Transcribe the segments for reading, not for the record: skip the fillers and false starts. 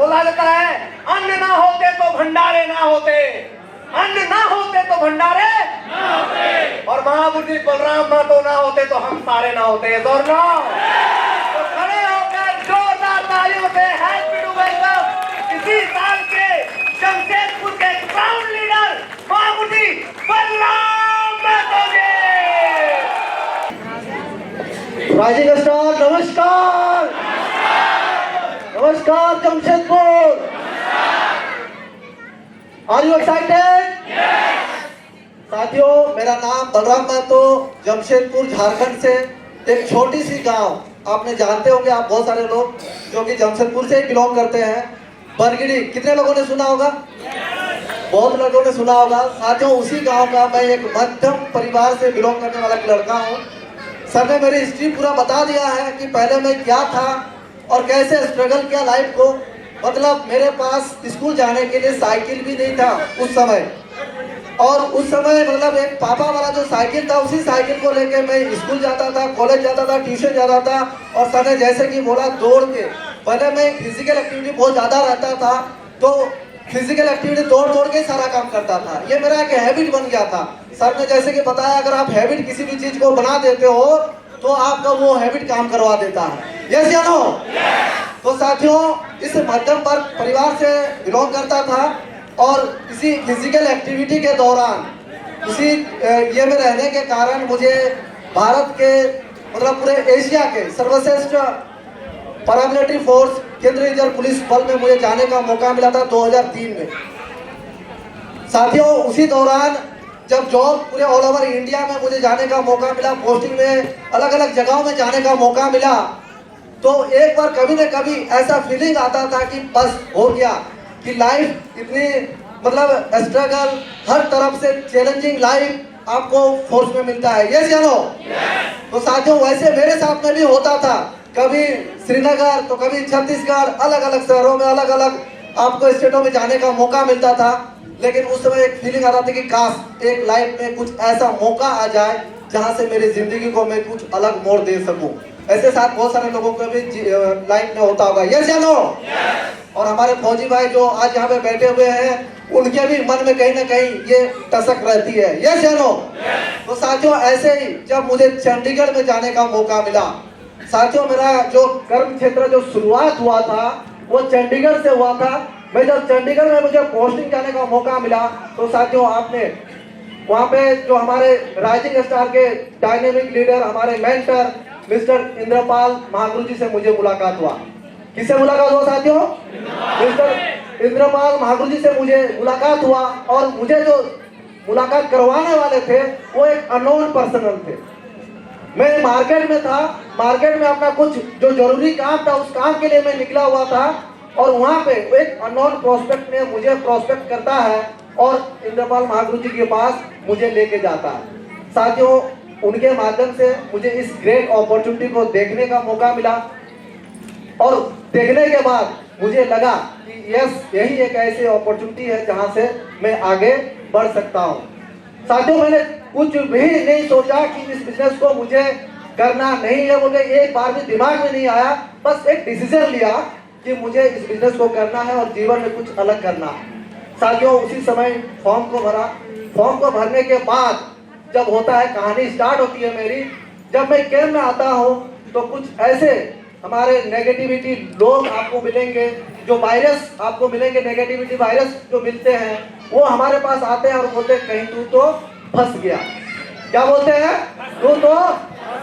बोला जाता है अन्न ना होते तो भंडारे ना होते, अन्न ना होते तो भंडारे ना होते, और महाबुद्धि बलराम महतो ना होते तो हम सारे ना होते। तो खड़े होकर जोरदार तालियों से हैप्पी टू वेलकम इसी साल के जमशेदपुर के क्राउन लीडर महाबुद्धि बलराम महतो जी। राइजिंग स्टार नमस्कार, नमस्कार जमशेदपुर। Are you excited? साथियों, मेरा नाम बलराम महतो, जमशेदपुर झारखंड से एक छोटी सी गांव, आपने जानते होंगे आप बहुत सारे लोग जो कि जमशेदपुर से ही बिलोंग करते हैं, बरगिड़ी। कितने लोगों ने सुना होगा? बहुत लोगों ने सुना होगा। साथियों, उसी गांव का मैं एक मध्यम परिवार से बिलोंग करने वाला एक लड़का हूँ। सर ने मेरी हिस्ट्री पूरा बता दिया है कि पहले मैं क्या था और कैसे स्ट्रगल किया लाइफ को। मतलब मेरे पास स्कूल जाने के लिए साइकिल भी नहीं था उस समय, और उस समय मतलब एक पापा वाला जो साइकिल था उसी साइकिल को लेकर मैं स्कूल जाता था, कॉलेज जाता था, ट्यूशन जाता था। और सर ने जैसे कि बोला दौड़ के, पहले मैं फिजिकल एक्टिविटी बहुत ज़्यादा रहता था, तो फिजिकल एक्टिविटी दौड़ के सारा काम करता था। ये मेरा एक हैबिट बन गया था। सर ने जैसे कि बताया, अगर आप हैबिट किसी भी चीज़ को बना देते हो तो आपका वो हैबिट काम करवा देता है। यस या नो? तो साथियों, इस मध्यम वर्ग परिवार से बिलोंग करता था, और इसी फिजिकल एक्टिविटी के दौरान इसी ये में रहने के कारण मुझे भारत के मतलब पूरे एशिया के सर्वश्रेष्ठ पैरामिलिट्री फोर्स केंद्रीय रिजर्व पुलिस बल में मुझे जाने का मौका मिला था 2003 में। साथियों, उसी दौरान जब जॉब पूरे ऑल ओवर इंडिया में मुझे जाने का मौका मिला, पोस्टिंग में अलग अलग जगहों में जाने का मौका मिला, तो एक बार कभी न कभी ऐसा फीलिंग आता था कि बस हो गया, कि लाइफ इतनी मतलब स्ट्रगल, हर तरफ से चैलेंजिंग लाइफ आपको फोर्स में मिलता है। यस या नो? तो साथियों, वैसे मेरे साथ में भी होता था, कभी श्रीनगर तो कभी छत्तीसगढ़, अलग अलग शहरों में अलग अलग आपको स्टेटों में जाने का मौका मिलता था। लेकिन उस समय एक फीलिंग आता था कि काश एक लाइफ में कुछ ऐसा मौका आ जाए जहां से मेरी जिंदगी को मैं कुछ अलग मोड़ दे सकूं। ऐसे साथ बहुत सारे लोगों को भी लाइफ में होता होगा। यस या नो? और हमारे फौजी भाई जो आज यहाँ पे बैठे हुए हैं, उनके भी मन में कहीं ना कहीं ये टसक रहती है। यस या नो? तो साथियों, ऐसे ही जब मुझे चंडीगढ़ में जाने का मौका मिला, साथियों मेरा जो कर्म क्षेत्र जो शुरुआत हुआ था वो चंडीगढ़ से हुआ था। मैं जब चंडीगढ़ में मुझे पोस्टिंग जाने का मौका मिला, तो साथियों आपने वहाँ पे जो हमारे राइजिंग स्टार के डायनेमिक लीडर, हमारे मेंटर मिस्टर इंद्रपाल महागुरु जी से मुझे मुलाकात हुआ। किससे मुलाकात हुआ साथियों? मिस्टर इंद्रपाल महागुरु जी से मुझे मुलाकात हुआ, और मुझे जो मुलाकात करवाने वाले थे वो एक अननोन पर्सनल थे। मैं मार्केट में था, मार्केट में अपना कुछ जो जरूरी काम था उस काम के लिए मैं निकला हुआ था, और वहाँ पे एक अननोन प्रोस्पेक्ट ने मुझे प्रोस्पेक्ट करता है और इंद्रपाल महागुरु जी के पास मुझे लेके जाता है। साथियों, उनके माध्यम से मुझे इस ग्रेट अपॉर्चुनिटी को देखने का मौका मिला, और देखने के बाद मुझे लगा कि यस, यही एक ऐसी अपॉर्चुनिटी है जहां से मैं आगे बढ़ सकता हूं। साथियों, मैंने कुछ भी नहीं सोचा कि इस बिजनेस को मुझे करना नहीं है, मुझे एक बार भी दिमाग में नहीं आया। बस एक डिसीजन लिया कि मुझे इस बिजनेस को करना है और जीवन में कुछ अलग करना है। साथियों, उसी समय फॉर्म को भरा। फॉर्म को भरने के बाद जब होता है, कहानी स्टार्ट होती है मेरी। जब मैं कैंप में आता हूँ तो कुछ ऐसे हमारे नेगेटिविटी लोग आपको मिलेंगे, जो वायरस आपको मिलेंगे, नेगेटिविटी वायरस जो मिलते हैं, वो हमारे पास आते हैं और बोलते हैं कहीं तू तो फंस गया। क्या बोलते हैं? तू तो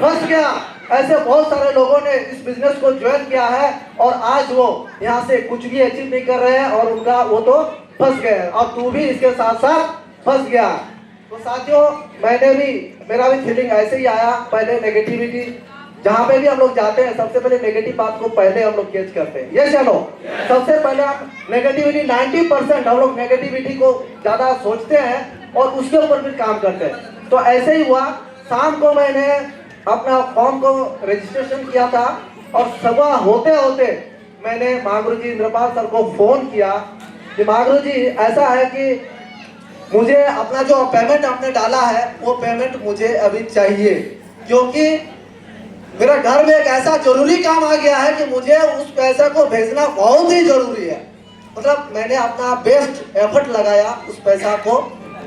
फंस गया। ऐसे बहुत सारे लोगों ने इस बिजनेस को ज्वाइन किया है, और आज वो यहाँ से कुछ भी अचीव नहीं कर रहे हैं, और उनका वो तो फंस गए, और तू भी इसके साथ साथ फंस गया। तो साथियों, मेरा भी फीलिंग ऐसे ही आया। पहले नेगेटिविटी, जहाँ पे भी हम लोग जाते हैं सबसे पहले नेगेटिव बात को पहले हम लोग कैच करते हैं। ये चलो, सबसे पहले आप नेगेटिविटी 90% हम लोग नेगेटिविटी को ज्यादा सोचते हैं और उसके ऊपर भी काम करते हैं। तो ऐसे ही हुआ। शाम को मैंने अपना फॉर्म को रजिस्ट्रेशन किया था, और सुबह होते होते मैंने महागुरु जी इंद्रपाल सर को फोन किया कि महागुरु जी, ऐसा है कि मुझे अपना जो पेमेंट आपने डाला है वो पेमेंट मुझे अभी चाहिए, क्योंकि मेरा घर में एक ऐसा जरूरी काम आ गया है कि मुझे उस पैसे को भेजना बहुत ही जरूरी है। मतलब मैंने अपना बेस्ट एफर्ट लगाया उस पैसा को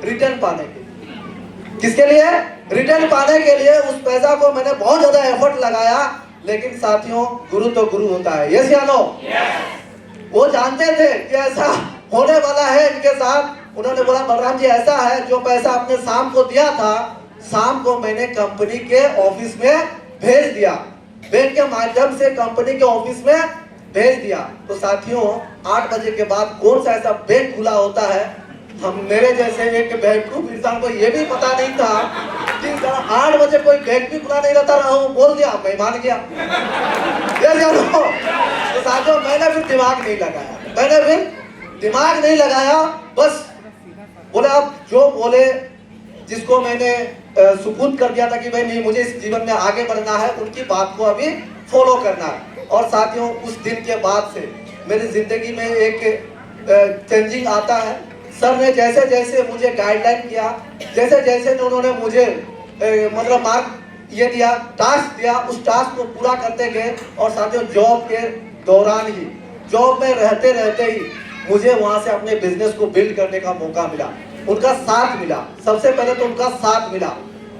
रिटर्न पाने के लिए। किसके लिए? रिटर्न पाने के लिए उस पैसा को मैंने बहुत ज्यादा एफर्ट लगाया। लेकिन साथियों, गुरु तो गुरु होता है। यस या नो? वो जानते थे कि ऐसा होने वाला है इनके साथ। उन्होंने बोला बलराम जी ऐसा है, जो पैसा आपने शाम को दिया था, शाम को मैंने कंपनी के ऑफिस में भेज दिया। बैंक के माध्यम से कंपनी के ऑफिस में भेज दिया। तो साथियों, 8 बजे के बाद कौन सा ऐसा बैंक खुला होता है? हम मेरे जैसे एक बेवकूफ इंसान को ये भी पता नहीं था कि 8 बजे कोई बैंक भी खुला नहीं रहता। बोल दिया, मैं मान गया। तो साथियों, मैंने फिर दिमाग नहीं लगाया। बस बोले अब जो बोले, जिसको मैंने सुपुर्द कर दिया था कि भाई नहीं, मुझे इस जीवन में आगे बढ़ना है, उनकी बात को अभी फॉलो करना है। और साथियों, उस दिन के बाद से मेरी जिंदगी में एक चेंजिंग आता है। सर ने जैसे जैसे मुझे गाइडलाइन किया, जैसे जैसे उन्होंने मुझे मतलब मार्क ये दिया, टास्क दिया, उस टास्क को पूरा करते गए। और साथियों, जॉब के दौरान ही, जॉब में रहते रहते ही मुझे वहां से अपने बिजनेस को बिल्ड करने का मौका मिला। उनका साथ मिला, सबसे पहले तो उनका साथ मिला।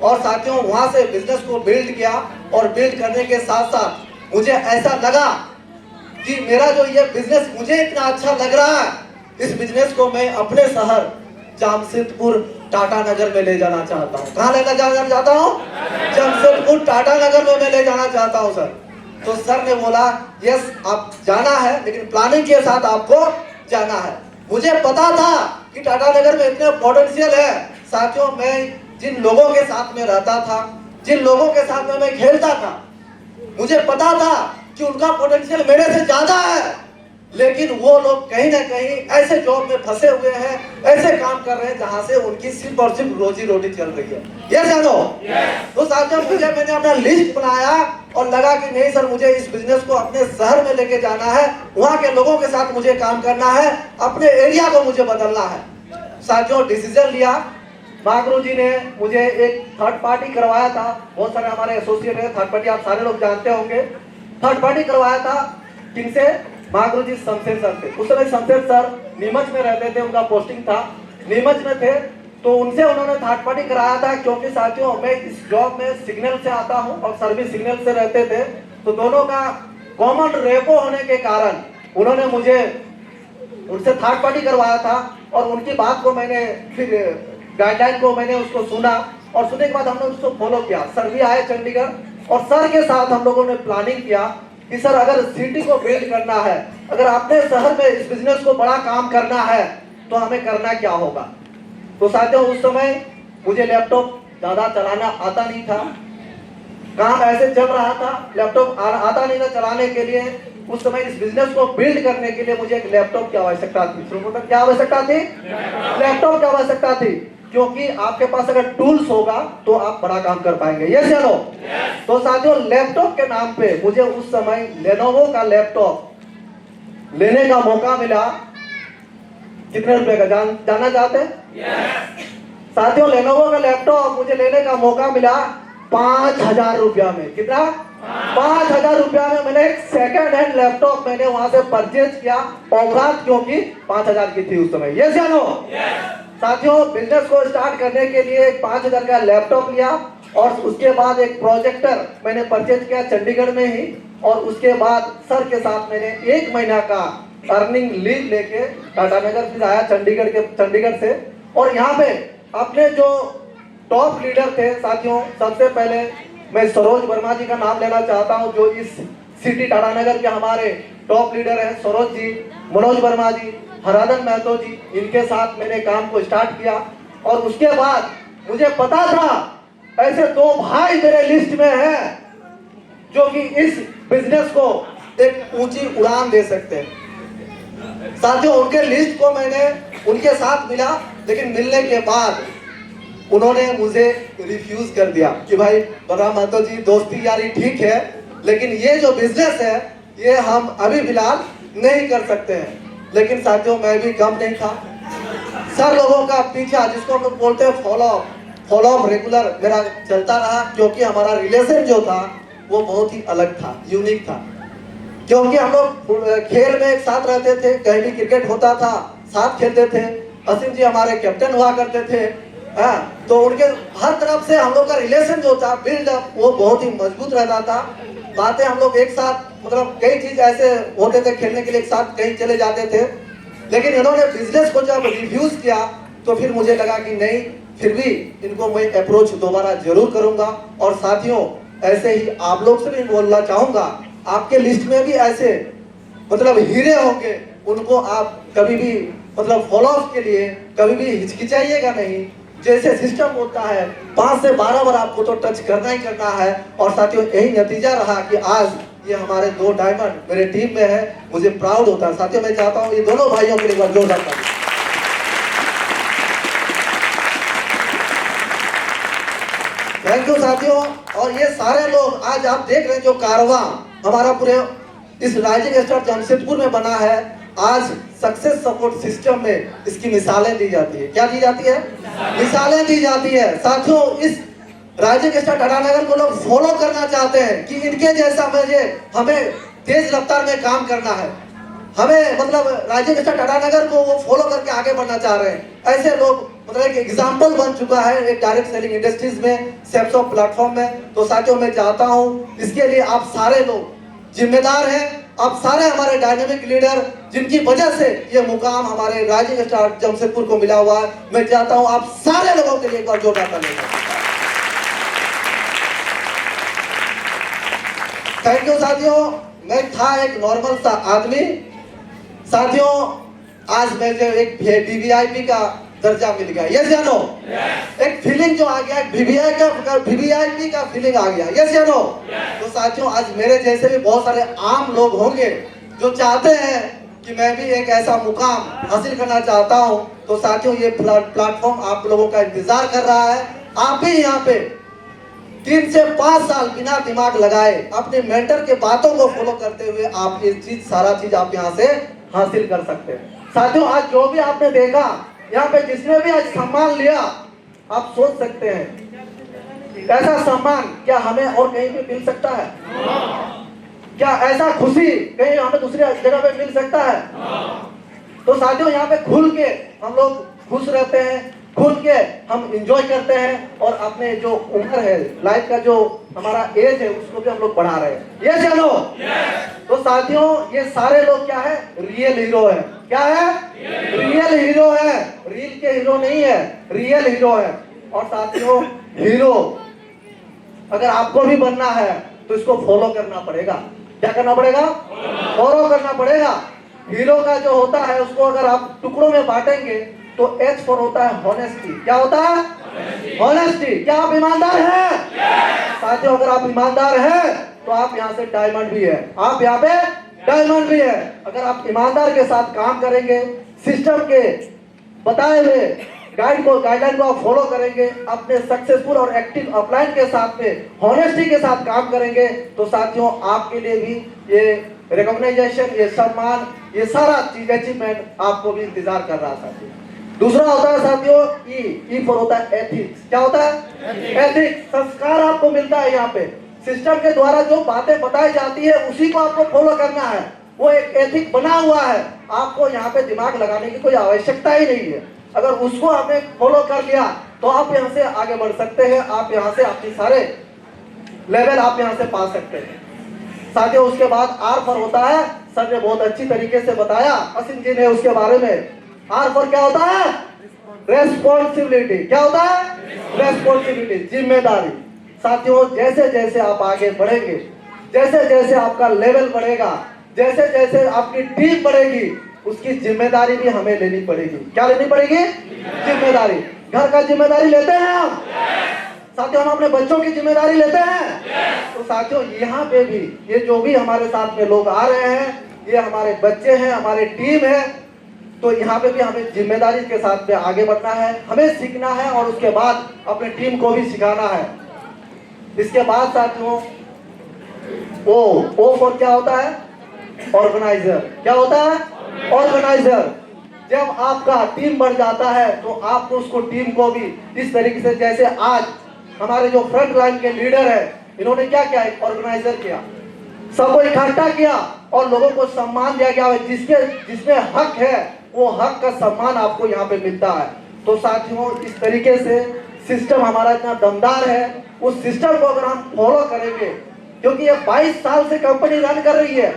और साथियों, वहां से बिजनेस को बिल्ड किया। और बिल्ड करने के साथ साथ मुझे ऐसा लगा कि मेरा जो ये बिजनेस मुझे इतना अच्छा लग रहा है, इस बिजनेस को मैं अपने शहर जमशेदपुर टाटा नगर में ले जाना चाहता हूँ। कहाँ ले जाना चाहता हूँ? जमशेदपुर टाटा नगर में मैं ले जाना चाहता हूँ सर। तो सर ने बोला यस, आप जाना है, लेकिन प्लानिंग के साथ आपको जाना है। मुझे पता था कि टाटा नगर में इतने पोटेंशियल है। साथियों, मैं जिन लोगों के साथ में रहता था, जिन लोगों के साथ में मैं खेलता था, मुझे पता था कि उनका पोटेंशियल मेरे से ज्यादा है। लेकिन वो लोग कहीं ना कहीं ऐसे जॉब में फंसे हुए हैं, ऐसे काम कर रहे हैं जहां से उनकी सिर्फ और सिर्फ रोजी रोटी चल रही है। यस या नो? तो साथियों, मैंने अपना लिस्ट बनाया और लगा कि नहीं सर, मुझे इस बिजनेस को अपने शहर में लेके जाना है, वहां के लोगों के साथ मुझे काम करना है, अपने एरिया को मुझे बदलना है। साथियों, डिसीजन लिया। महागुरु जी ने मुझे एक थर्ड पार्टी करवाया था। बहुत सारे हमारे एसोसिएट है, थर्ड पार्टी आप सारे लोग जानते होंगे। थर्ड पार्टी करवाया था किनसे? महागुरु जी शमशेर सर थे। उस समय शमशेर सर नीमच में रहते थे, उनका पोस्टिंग था, नीमच में थे। तो उनसे उन्होंने थर्ड पार्टी कराया था। क्योंकि साथियों, मैं इस जॉब में सिग्नल से आता हूं और सर भी सिग्नल से रहते थे, तो दोनों का कॉमन रेपो होने के कारण उन्होंने मुझे उनसे थर्ड पार्टी करवाया था। और उनकी बात को मैंने फिर गाइडलाइन को मैंने उसको सुना, और सुनने के बाद हमने उसको फॉलो किया। सर भी आए चंडीगढ़ और सर के साथ हम लोगों ने प्लानिंग किया कि सर, अगर सिटी को बिल्ड करना है, अगर अपने शहर में इस बिजनेस को बड़ा काम करना है, तो हमें करना क्या होगा। तो साथियों, उस समय मुझे लैपटॉप ज्यादा चलाना आता नहीं था, काम ऐसे चल रहा था, लैपटॉप आता नहीं था चलाने के लिए। उस समय इस बिजनेस को बिल्ड करने के लिए मुझे एक लैपटॉप की आवश्यकता थी। क्या आवश्यकता थी? लैपटॉप की आवश्यकता थी। क्योंकि आपके पास अगर टूल्स होगा तो आप बड़ा काम कर पाएंगे। यस या नो? तो साथियों, लैपटॉप के नाम पे मुझे उस समय लेनोवो का लैपटॉप लेने का मौका मिला। कितने रुपए का जानना चाहते हैं? साथियों, लेनोवो का लैपटॉप मुझे लेने का मौका मिला 5,000 रुपया में। कितना? 5,000 रुपया में मैंने एक सेकंड हैंड लैपटॉप मैंने वहां से परचेज किया। औकात क्योंकि 5,000 की थी उस समय। यस या नो? साथियों, बिजनेस को स्टार्ट करने के लिए 5,000 का लैपटॉप लिया और उसके बाद एक प्रोजेक्टर मैंने परचेज किया चंडीगढ़ में ही। और उसके बाद सर के साथ मैंने 1 महीना का अर्निंग लीव लेके टाटा नगर फिर आया चंडीगढ़ से। और यहाँ पे अपने जो टॉप लीडर थे साथियों, सबसे पहले मैं सरोज वर्मा जी का नाम लेना चाहता हूँ, जो इस सिटी टाटा नगर के हमारे टॉप लीडर हैं। सरोज जी, मनोज वर्मा जी, हराधन महतो जी, इनके साथ मैंने काम को स्टार्ट किया। और उसके बाद मुझे पता था ऐसे 2 भाई मेरे लिस्ट में हैं जो कि इस बिजनेस को एक ऊंची उड़ान दे सकते हैं। साथियों, उनके लिस्ट को मैंने उनके साथ मिला, लेकिन मिलने के बाद उन्होंने मुझे रिफ्यूज कर दिया कि भाई बलराम महतो जी, दोस्ती यारी ठीक है, लेकिन ये जो बिजनेस है ये हम अभी फिलहाल नहीं कर सकते हैं। लेकिन साथियों, मैं भी कम नहीं था। सर लोगों का पीछा, जिसको हम बोलते हैं फॉलो अप रेगुलर मेरा चलता रहा। क्योंकि हमारा रिलेशन जो था वो बहुत ही अलग था, यूनिक था। क्योंकि हम लोग खेल में एक साथ रहते थे, कहीं भी क्रिकेट होता था साथ खेलते थे। असीम जी हमारे कैप्टन हुआ करते थे। तो उनके हर तरफ से हम लोग का रिलेशन जो था बिल्ड अप वो बहुत ही मजबूत रहता था। बातें हम लोग एक साथ मतलब कई चीज ऐसे होते थे खेलने के लिए एक साथ कहीं चले जाते थे। लेकिन इन्होंने बिजनेस को जब रिफ्यूज किया तो फिर मुझे लगा कि नहीं, फिर भी इनको मैं अप्रोच दोबारा जरूर करूंगा। और साथियों ऐसे ही आप लोग से भी बोलना चाहूंगा, आपके लिस्ट में भी ऐसे मतलब हीरे होंगे, उनको आप कभी भी मतलब फॉलो अप के लिए कभी भी हिचकिचाइएगा नहीं। जैसे सिस्टम होता है 5 से 12 बार आपको तो टच करना ही करना है। और साथियों यही नतीजा रहा कि आज ये हमारे 2 डायमंड मेरे टीम में है, मुझे प्राउड होता है। साथियों मैं चाहता हूँ ये दोनों भाइयों के लिए एक बार जोरदार ताली। थैंक यू साथियों। और ये सारे लोग आज आप देख रहे हैं जो कारवां हमारा पूरे इस राइजिंग स्टार जमशेदपुर में बना है, आज सक्सेस सपोर्ट सिस्टम में इसकी मिसालें दी जाती है। क्या दी जाती है? मिसालें दी जाती है। साथियों इस राइजिंग स्टार टाटानगर को लोग फॉलो करना चाहते हैं कि इनके जैसा हमें तेज रफ्तार में काम करना है। हमें मतलब राइजिंग स्टार टाटानगर को वो फॉलो करके आगे बढ़ना चाह रहे हैं। ऐसे लोग मतलब एक एग्जाम्पल बन चुका है एक डायरेक्ट सेलिंग इंडस्ट्रीज में, सेप्सॉफ्ट प्लेटफॉर्म में। तो साथियों मैं चाहता हूं इसके लिए आप सारे लोग जिम्मेदार हैं, आप सारे हमारे डायनेमिक लीडर जिनकी वजह से ये मुकाम हमारे राइजिंग स्टार जमशेदपुर को मिला हुआ है। मैं चाहता हूं आप सारे लोगों के लिए एक बार जोरदार ताली। थैंक यू साथियों। मैं था एक नॉर्मल सा आदमी। साथियों आज मुझे एक वीवीआईपी का दर्जा मिल गया। यस या नो? एक फीलिंग जो आ गया, वीवीआईपी का फीलिंग आ गया। यस या नो? तो साथियों आज मेरे जैसे भी बहुत सारे आम लोग होंगे जो चाहते हैं कि मैं भी एक ऐसा मुकाम हासिल करना चाहता हूं। तो साथियों ये प्लेटफॉर्म आप लोगों का इंतजार कर रहा है। आप भी यहाँ पे 3 से 5 साल बिना दिमाग लगाए अपने मेंटर के बातों को फॉलो करते हुए आप ये चीज सारा चीज आप यहाँ से हासिल कर सकते हैं। साथियों आज जो भी आपने देखा यहाँ पे, जिसने भी आज सम्मान लिया, आप सोच सकते हैं ऐसा सम्मान क्या हमें और कहीं पे मिल सकता है? क्या ऐसा खुशी कहीं हमें दूसरी जगह पे मिल सकता है? तो साथियों यहाँ पे खुल के हम लोग खुश रहते हैं, खुल के हम एंजॉय करते हैं और अपने जो उम्र है, लाइफ का जो हमारा एज है, उसको भी हम लोग बढ़ा रहे हैं। ये चलो तो साथियों ये सारे लोग क्या है? रियल हीरो है। क्या है? रियल हीरो है। रील के हीरो नहीं है, रियल हीरो है। और साथियों हीरो अगर आपको भी बनना है तो इसको फॉलो करना पड़ेगा। क्या करना पड़ेगा? फॉलो करना पड़ेगा। हीरो का जो होता है उसको अगर आप टुकड़ों में बांटेंगे तो H फॉर होता है हॉनेस्टी। क्या होता है? हॉनेस्टी। क्या आप ईमानदार हैं? साथियों अगर आप ईमानदार हैं तो आप यहाँ से डायमंड भी है, आप यहाँ पे डायमंड भी है। अगर आप ईमानदार के साथ काम करेंगे, सिस्टम के बताए हुए गाइडलाइन को आप फॉलो करेंगे, अपने सक्सेसफुल और एक्टिव अपलाइन के साथ में हॉनेस्टी के साथ काम करेंगे, तो साथियों आपके लिए भी ये रिकॉग्नाइजेशन, ये सम्मान, ये सारा चीज अचीवमेंट आपको भी इंतजार कर रहा था। दूसरा होता है साथियों ई फॉर होता है एथिक्स। क्या होता है? एथिक्स। संस्कार आपको मिलता है यहाँ पे। सिस्टम के द्वारा जो बातें बताई जाती है उसी को आपको फॉलो करना है। वो एक एथिक बना हुआ है, आपको यहाँ पे दिमाग लगाने की कोई आवश्यकता ही नहीं है। अगर उसको आपने फॉलो कर लिया तो आप यहाँ से आगे बढ़ सकते हैं, आप यहाँ से अपने सारे लेवल आप यहाँ से पा सकते हैं। साथियों उसके बाद आर फॉर होता है, सर ने बहुत अच्छी तरीके से बताया, असीम जी ने उसके बारे में। आर फॉर क्या होता है? रेस्पॉन्सिबिलिटी। क्या होता है? रेस्पॉन्सिबिलिटी, जिम्मेदारी। साथियों जैसे जैसे आप आगे बढ़ेंगे, जैसे जैसे आपका लेवल बढ़ेगा, जैसे जैसे आपकी टीम बढ़ेगी, उसकी जिम्मेदारी भी हमें लेनी पड़ेगी। क्या लेनी पड़ेगी? जिम्मेदारी। घर का जिम्मेदारी लेते हैं हम। साथियों हम अपने बच्चों की जिम्मेदारी लेते हैं। तो साथियों यहाँ पे भी ये जो भी हमारे साथ में लोग आ रहे हैं, ये हमारे बच्चे हैं, हमारी टीम है। तो यहाँ पे भी हमें जिम्मेदारी के साथ में आगे बढ़ना है, हमें सीखना है और उसके बाद अपने टीम को भी सिखाना है। इसके बाद साथियों ओ फॉर क्या होता है? ऑर्गेनाइजर। क्या होता है? ऑर्गेनाइजर। जब आपका टीम बढ़ जाता है तो आपको उसको टीम को भी इस तरीके से, जैसे आज हमारे जो फ्रंट लाइन के लीडर है, इन्होंने क्या किया? एक ऑर्गेनाइजर किया। सबको इकट्ठा किया और लोगों को सम्मान दिया गया। जिसके जिसमें हक है वो हक का सम्मान आपको यहाँ पे मिलता है। तो साथियों, इस तरीके से सिस्टम हमारा इतना दमदार है, उस सिस्टम को अगर हम फॉलो करेंगे, क्योंकि ये 22 साल से कंपनी रन कर रही है,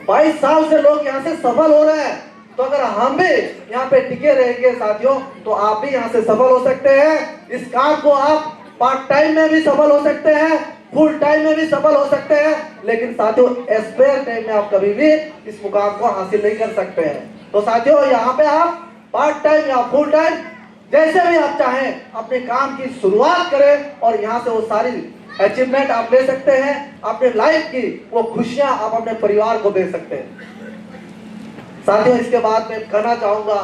22 साल से लोग यहाँ से सफल हो रहे हैं, तो अगर हम भी यहाँ पे टिके रहेंगे साथियों, तो आप भी यहाँ से सफल हो सकते हैं। इस काम को आप पार्ट टाइम में भी सफल हो सकते हैं, फुल टाइम में भी सफल हो सकते हैं, लेकिन साथियों स्पेयर टाइम में आप कभी भी इस मुकाम को हासिल नहीं कर सकते हैं। तो साथियों, यहाँ पे आप पार्ट टाइम या फुल टाइम जैसे भी आप चाहें अपने काम की शुरुआत करें और यहाँ से वो सारी अचीवमेंट आप ले सकते हैं, अपने लाइफ की वो खुशियां आप अपने परिवार को दे सकते हैं। साथियों, इसके बाद मैं कहना चाहूंगा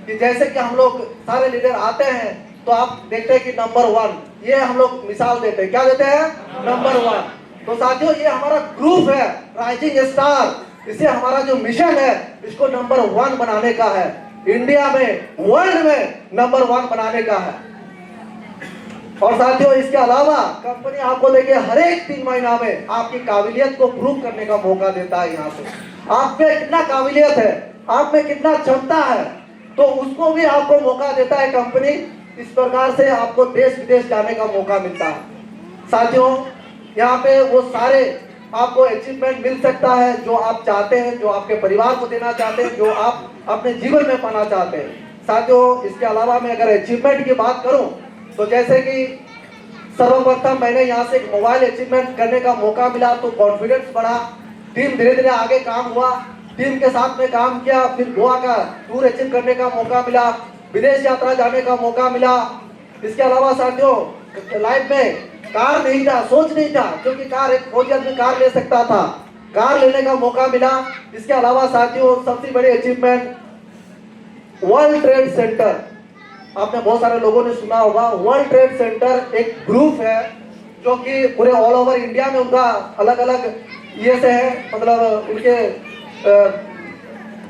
कि जैसे कि हम लोग सारे लीडर आते हैं तो आप देखते हैं कि नंबर 1, ये हम लोग मिसाल देते हैं, क्या देते हैं? नंबर 1। तो साथियों, ये हमारा ग्रुप है राइजिंग स्टार, इसे हमारा जो मिशन है इसको नंबर 1 बनाने का है, इंडिया में, वर्ल्ड में नंबर 1 बनाने का है। और साथियों, इसके अलावा कंपनी आपको देखिए हर एक 3 महीना में आपकी काबिलियत को प्रूव करने का मौका देता है। यहाँ से आप में कितना काबिलियत है, आप में कितना क्षमता है, तो उसको भी आपको मौका देता है कंपनी। इस प्रकार से आपको देश विदेश जाने का मौका मिलता है। साथियों, यहाँ पे वो सारे आपको अचीवमेंट मिल सकता है जो आप चाहते हैं, जो आपके परिवार को देना चाहते हैं, जो आप अपने जीवन में पाना चाहते हैं। साथियों, इसके अलावा मैं अगर अचीवमेंट की बात करूं तो जैसे कि सर्वप्रथम मैंने यहाँ से एक मोबाइल अचीवमेंट करने का मौका मिला तो कॉन्फिडेंस बढ़ा, टीम धीरे धीरे आगे काम हुआ, टीम के साथ में काम किया, फिर गोवा का टूर अचीव करने का मौका मिला, विदेश यात्रा जाने का मौका मिला। इसके अलावा साथियों, लाइफ में कार नहीं था, सोच नहीं था, क्योंकि कार एक फौजी आदमी कार ले सकता था, कार लेने का मौका मिला। इसके अलावा साथियों, सबसे बड़ी अचीवमेंट वर्ल्ड ट्रेड सेंटर, आपने बहुत सारे लोगों ने सुना होगा। वर्ल्ड ट्रेड सेंटर एक ग्रुप है जो कि पूरे ऑल ओवर इंडिया में उनका अलग अलग ये से है, मतलब उनके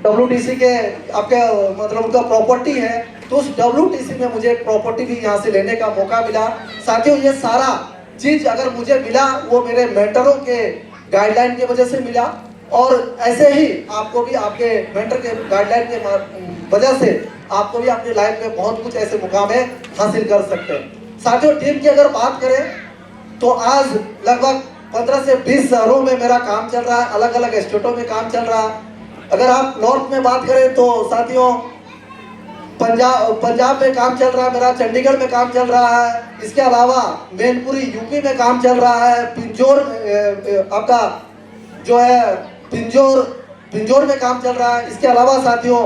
WTC के आपके मतलब उनका प्रॉपर्टी है, तो उस WTC में मुझे प्रॉपर्टी भी यहाँ से लेने का मौका मिला। साथियों, ये सारा चीज अगर मुझे मिला वो मेरे मेंटरों के गाइडलाइन की वजह से मिला, और ऐसे ही आपको भी आपके मेंटर के गाइडलाइन के वजह से आपको भी अपनी लाइफ में बहुत कुछ ऐसे मुकाम हासिल कर सकते हैं। साथियों, टीम की अगर बात करें तो आज लगभग 15 से 20 शहरों में मेरा काम चल रहा है, अलग अलग स्टेटों में काम चल रहा है। अगर आप नॉर्थ में बात करें तो साथियों पंजाब में काम चल रहा है मेरा, चंडीगढ़ में काम चल रहा है। इसके अलावा मैनपुरी यूपी में काम चल रहा है, पिंजौर आपका जो है पिंजौर में काम चल रहा है। इसके अलावा साथियों,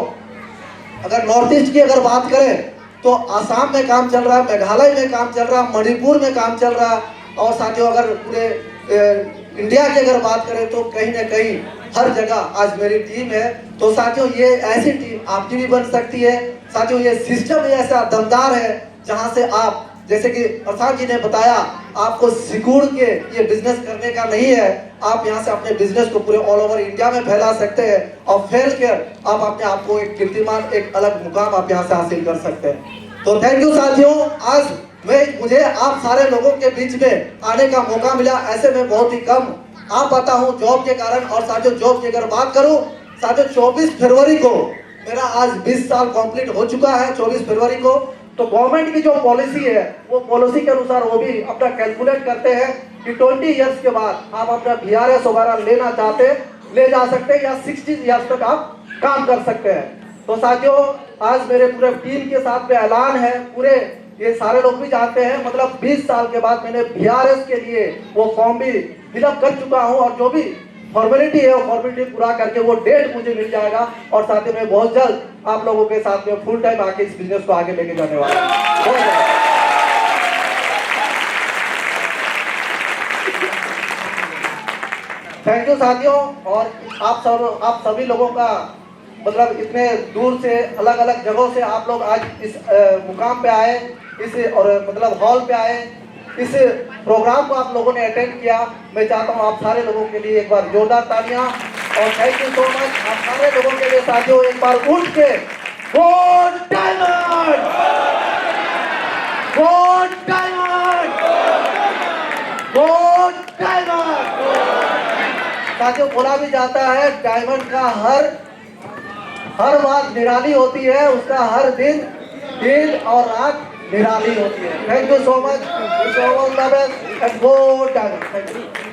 अगर नॉर्थ ईस्ट की अगर बात करें तो आसाम में काम चल रहा है, मेघालय में काम चल रहा है, मणिपुर में काम चल रहा है। और साथियों, अगर पूरे इंडिया की अगर बात करें तो कहीं ना कहीं हर जगह आज मेरी टीम है। तो साथियों, ये ऐसी टीम आपकी भी बन सकती है। साथियों, ये सिस्टम ही ऐसा दमदार है जहां से आप, जैसे कि प्रसाद जी ने बताया, आपको सिकुड़ के ये बिजनेस करने का नहीं है, आप यहाँ से अपने बिजनेस को पूरे ऑल ओवर इंडिया में फैला सकते हैं और फैल कर आप अपने आप को एक कीर्तिमान, एक अलग मुकाम आप यहाँ से हासिल कर सकते हैं। तो थैंक यू साथियों, आज मुझे आप सारे लोगों के बीच में आने का मौका मिला। ऐसे में बहुत ही कम आ पाता हूँ जॉब के कारण। और साथियों, जॉब की अगर बात करूँ साथियों, 24 फरवरी को मेरा आज 20 साल कंप्लीट हो चुका है, 24 फरवरी को। तो गवर्नमेंट की जो पॉलिसी है वो पॉलिसी के अनुसार वो भी अपना कैलकुलेट करते हैं कि 20 इयर्स के बाद आप अपना VRS वगैरह लेना चाहते ले जा सकते हैं, या 60 इयर्स तक आप काम कर सकते हैं। तो साथियों, आज मेरे पूरे टीम के साथ में ऐलान है, पूरे ये सारे लोग भी जानते हैं, मतलब 20 साल के बाद मैंने VRS के लिए वो फॉर्म भी फिलअप कर चुका हूँ, और जो भी फॉर्मेलिटी है वो फॉर्मेलिटी पूरा करके वो डेट मुझे मिल जाएगा। और साथ ही में बहुत जल्द आप लोगों के साथ में फुल टाइम आके इस बिजनेस को आगे लेके जाने वाला हूं। थैंक यू साथियों। और आप सभी लोगों का मतलब इतने दूर से अलग अलग जगहों से आप लोग आज इस मुकाम पे आए, इस और मतलब हॉल पे आए, इस प्रोग्राम को आप लोगों ने अटेंड किया। मैं चाहता हूं आप सारे लोगों के लिए एक बार जोरदार तालियां, और थैंक यू सो मच। आप सारे लोगों के लिए साथियों एक बार उठ के gold diamond, gold diamond, gold diamond. ताकि बोला भी जाता है डायमंड का हर बात निराली होती है, उसका हर दिन और रात निराली होती है। Thank you so much, and go diamond. Thank you.